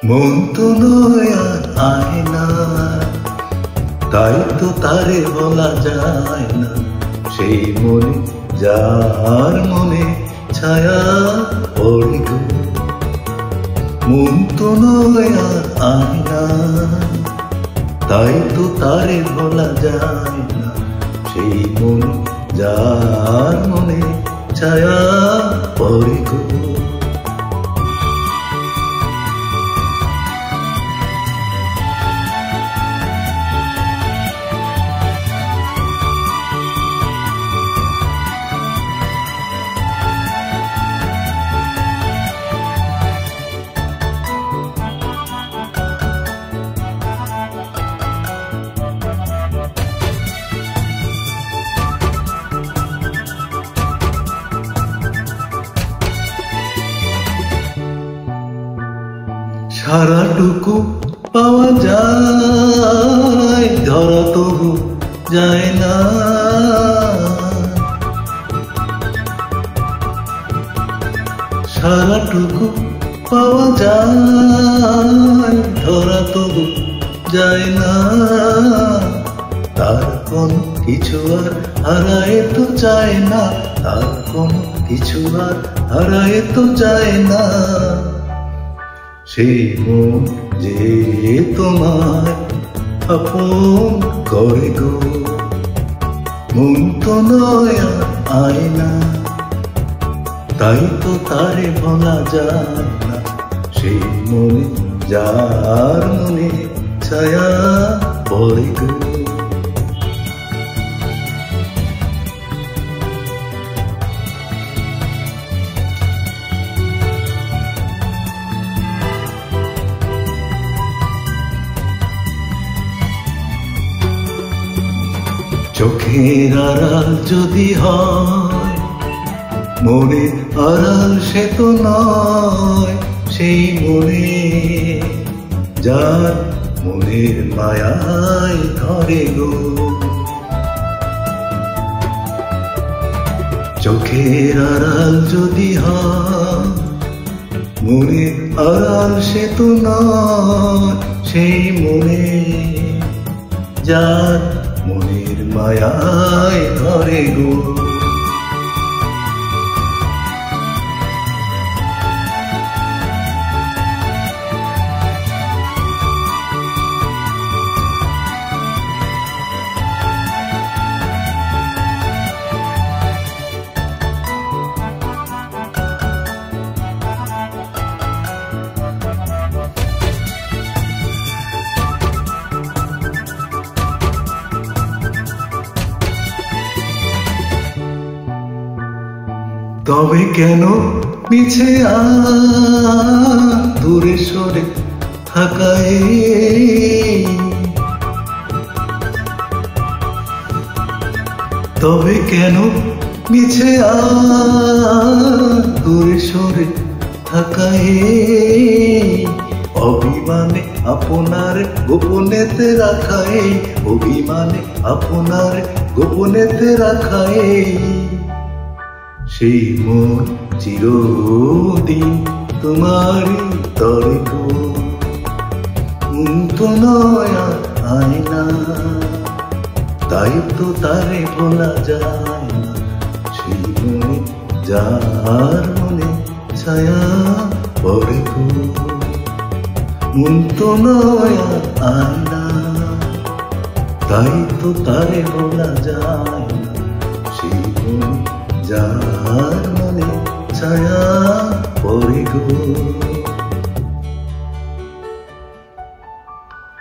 মন তো নয় আর আয়না, তাই তো তারে বলা যায় না। সেই মনে যার মনে ছায়া পড়ে গো। মন তো নয় আর আয়না, তাই তো তারে বলা যায় না। সেই মনে যার মনে ছায়া পড়ে গো। সারাটুকু পাওয়া যায়, ধরা তবু যায় না। সারাটুকু পাওয়া যায়, ধরা তবু যায় না। তার কোনো কিছু আর হারায় তো চায় না, তার কোনো কিছু আর হারায় তো চায় না। সেই মন যে তোমায় আপন করে গো। মন তো নয় আর আয়না, তাই তো তারে বলা যায় না। সেই মনে যার মনে ছায়া পড়ে গো। চোখের আড়াল যদি হয়, মনে আড়াল সে তো নয়। সেই মনে যার মনের মায়ায় ধরে গো। চোখের আড়াল যদি হয়, মনে আড়াল সে তো নয়। সেই মনে যার মনের মায়ায় ধরে গো। তবে কেন মিছে দূরে সরে থাকায়? তবে কেন মিছে দূরে সরে থাকায়? অভিমানে আপনার গোপনেতে রাখায়, অভিমানে আপনার গোপনেতে রাখায়। সেই মন চিরদিন তোমারই তরে গো। মন তো নয় আর আয়না, তাই তো তারে বলা যায় না। সেই মনে যার মনে ছায়া পড়ে গো। মন তো নয় আর আয়না, তাই তো তারে বলা যায় না। সেই মনে যার মনে ছায়া পড়ে গো।